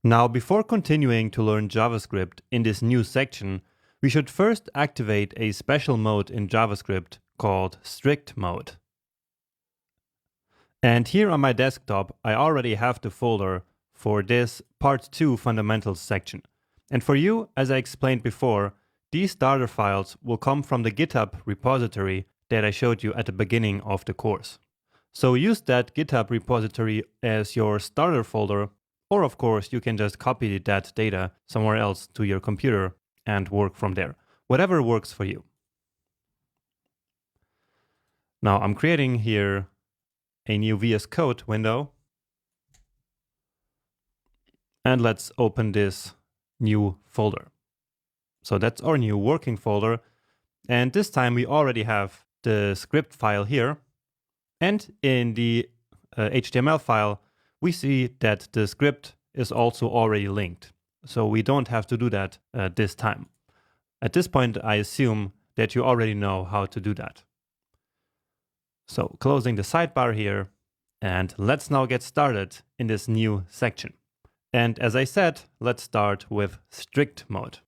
Now, before continuing to learn JavaScript in this new section, we should first activate a special mode in JavaScript called strict mode. And here on my desktop, I already have the folder for this Part 2 Fundamentals section. And for you, as I explained before, these starter files will come from the GitHub repository that I showed you at the beginning of the course. So use that GitHub repository as your starter folder, or of course you can just copy that data somewhere else to your computer and work from there. Whatever works for you. Now I'm creating here a new VS Code window. And let's open this new folder. So that's our new working folder. And this time we already have the script file here. And in the HTML file, we see that the script is also already linked. So we don't have to do that this time. At this point, I assume that you already know how to do that. So closing the sidebar here, and let's now get started in this new section. And as I said, let's start with strict mode.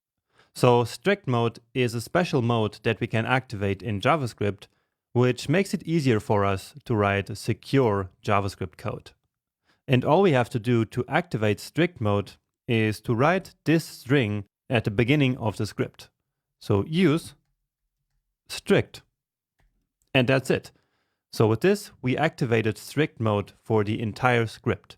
So strict mode is a special mode that we can activate in JavaScript, which makes it easier for us to write secure JavaScript code. And all we have to do to activate strict mode is to write this string at the beginning of the script. So use strict. And that's it. So with this, we activated strict mode for the entire script.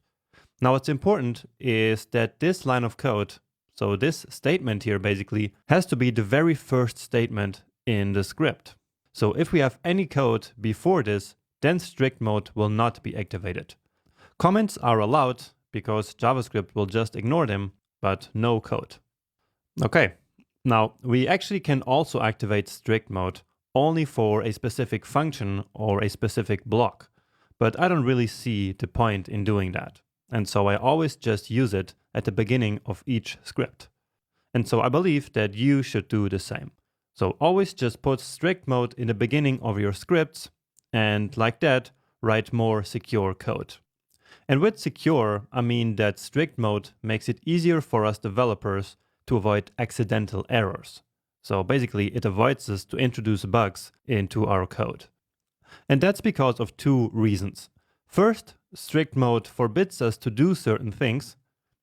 Now what's important is that this line of code, so this statement here basically, has to be the very first statement in the script. So if we have any code before this, then strict mode will not be activated. Comments are allowed because JavaScript will just ignore them, but no code. Okay, now we actually can also activate strict mode only for a specific function or a specific block, but I don't really see the point in doing that. And so I always just use it at the beginning of each script. And so I believe that you should do the same. So always just put strict mode in the beginning of your scripts, and like that, write more secure code. And with secure, I mean that strict mode makes it easier for us developers to avoid accidental errors. So basically, it avoids us to introduce bugs into our code. And that's because of two reasons. First, strict mode forbids us to do certain things.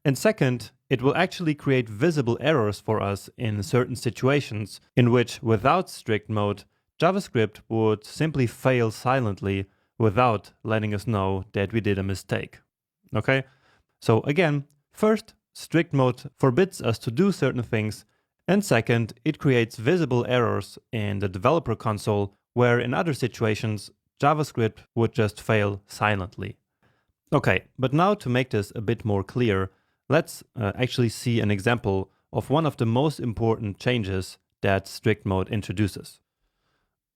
And second, it will actually create visible errors for us in certain situations in which, without strict mode, JavaScript would simply fail silently without letting us know that we did a mistake. Okay? So again, first, strict mode forbids us to do certain things. And second, it creates visible errors in the developer console, where in other situations, JavaScript would just fail silently. Okay, but now to make this a bit more clear, let's actually see an example of one of the most important changes that strict mode introduces.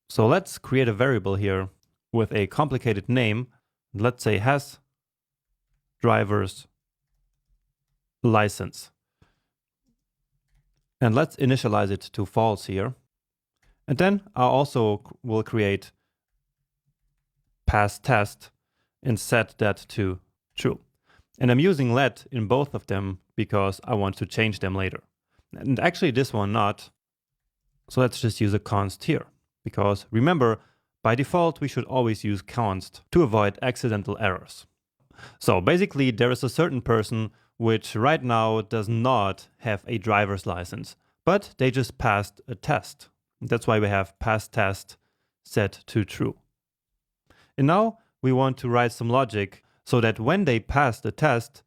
So let's create a variable here with a complicated name. Let's say has driver's license. And let's initialize it to false here. And then I also will create pass test and set that to true. And I'm using let in both of them because I want to change them later. And actually this one not. So let's just use a const here. Because remember, by default, we should always use const to avoid accidental errors. So basically there is a certain person which right now does not have a driver's license, but they just passed a test. That's why we have pass test set to true. And now we want to write some logic so that when they pass the test,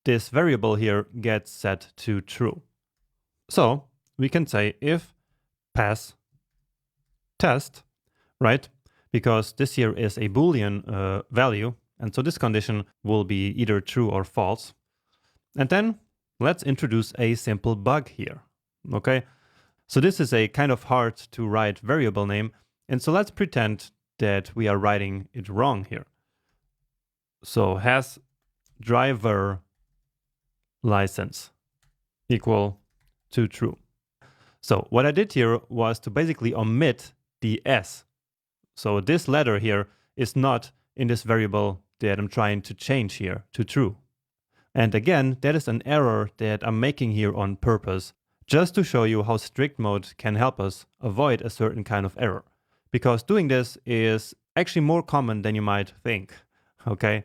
this variable here gets set to true. So we can say if pass test, right? Because this here is a Boolean value. And so this condition will be either true or false. And then let's introduce a simple bug here. Okay. So this is a kind of hard to write variable name. And so let's pretend that we are writing it wrong here. So has driver license equal to true. So what I did here was to basically omit the S. So this letter here is not in this variable that I'm trying to change here to true. And again, that is an error that I'm making here on purpose, just to show you how strict mode can help us avoid a certain kind of error. Because doing this is actually more common than you might think, okay?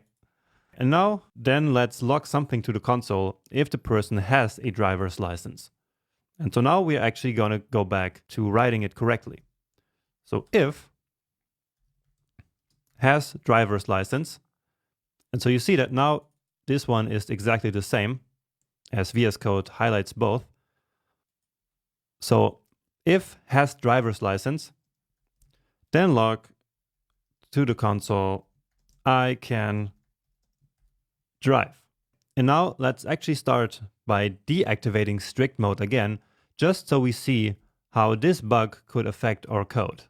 And now, then let's log something to the console if the person has a driver's license. And so now we're actually gonna go back to writing it correctly. So if has driver's license, and so you see that now this one is exactly the same, as VS Code highlights both. So if has driver's license, then log to the console, I can drive. And now let's actually start by deactivating strict mode again, just so we see how this bug could affect our code.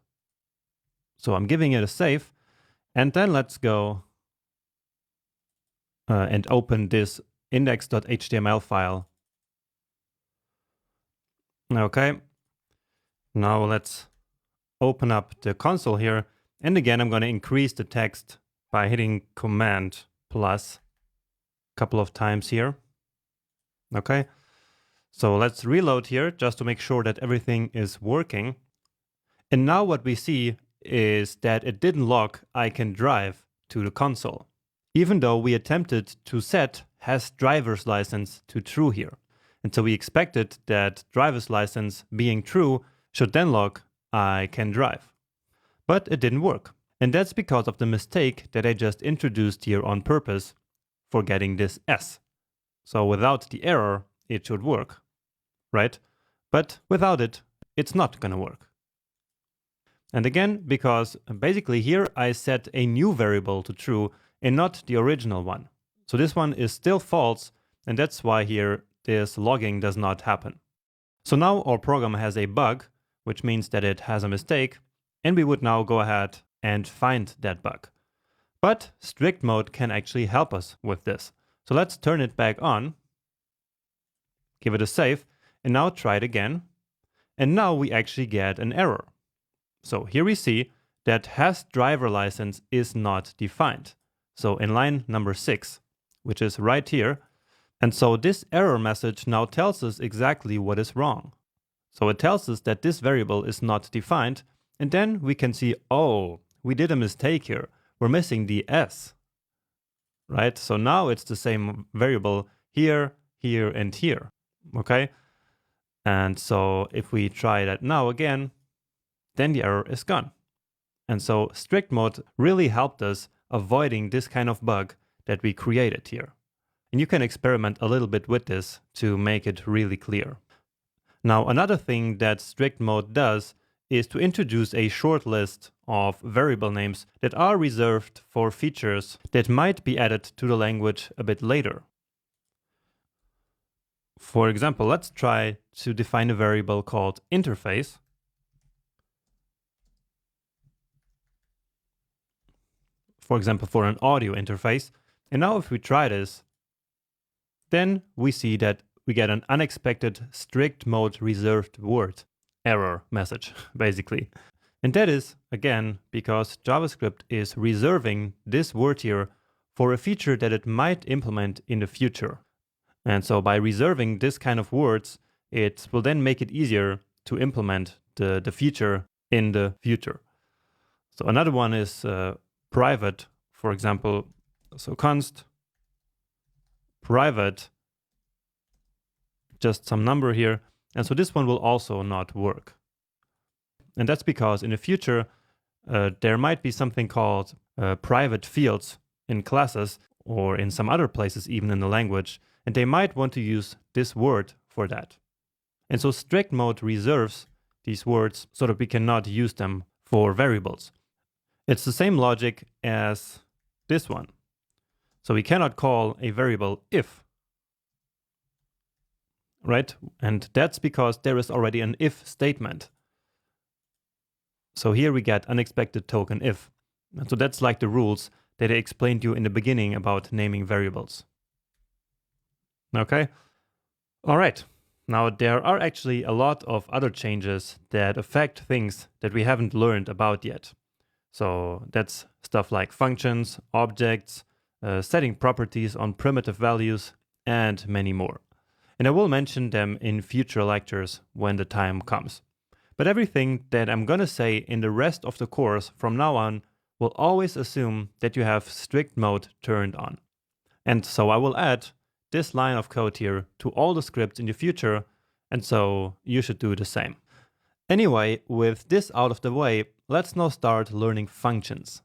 So I'm giving it a save, and then let's go and open this index.html file. Okay, now let's open up the console here. And again, I'm going to increase the text by hitting Command plus a couple of times here. Okay, so let's reload here just to make sure that everything is working. And now what we see is that it didn't log I can drive to the console, even though we attempted to set has driver's license to true here. And so we expected that driver's license being true should then log I can drive. But it didn't work. And that's because of the mistake that I just introduced here on purpose for getting this S. So without the error, it should work, right? But without it, it's not gonna work. And again, because basically here I set a new variable to true and not the original one. So this one is still false, and that's why here this logging does not happen. So now our program has a bug, which means that it has a mistake, and we would now go ahead and find that bug. But strict mode can actually help us with this. So let's turn it back on, give it a save, and now try it again. And now we actually get an error. So here we see that has driver license is not defined. So in line number 6, which is right here. And so this error message now tells us exactly what is wrong. So it tells us that this variable is not defined. And then we can see, oh, we did a mistake here. We're missing the S, right? So now it's the same variable here, here, and here, okay? And so if we try that now again, then the error is gone. And so strict mode really helped us avoiding this kind of bug that we created here. And you can experiment a little bit with this to make it really clear. Now, another thing that strict mode does is to introduce a short list of variable names that are reserved for features that might be added to the language a bit later. For example, let's try to define a variable called interface. For example, for an audio interface. And now if we try this, then we see that we get an unexpected strict mode reserved word error message, basically. And that is, again, because JavaScript is reserving this word here for a feature that it might implement in the future. And so by reserving this kind of words, it will then make it easier to implement the feature in the future. So another one is private, for example. So const private, just some number here. And so this one will also not work. And that's because in the future, there might be something called private fields in classes or in some other places, even in the language. And they might want to use this word for that. And so strict mode reserves these words so that we cannot use them for variables. It's the same logic as this one. So we cannot call a variable if, right? And that's because there is already an if statement. So here we get unexpected token if. And so that's like the rules that I explained to you in the beginning about naming variables. Okay? All right. Now there are actually a lot of other changes that affect things that we haven't learned about yet. So that's stuff like functions, objects, setting properties on primitive values, and many more. And I will mention them in future lectures when the time comes. But everything that I'm gonna say in the rest of the course from now on will always assume that you have strict mode turned on. And so I will add this line of code here to all the scripts in the future, and so you should do the same. Anyway, with this out of the way, let's now start learning functions.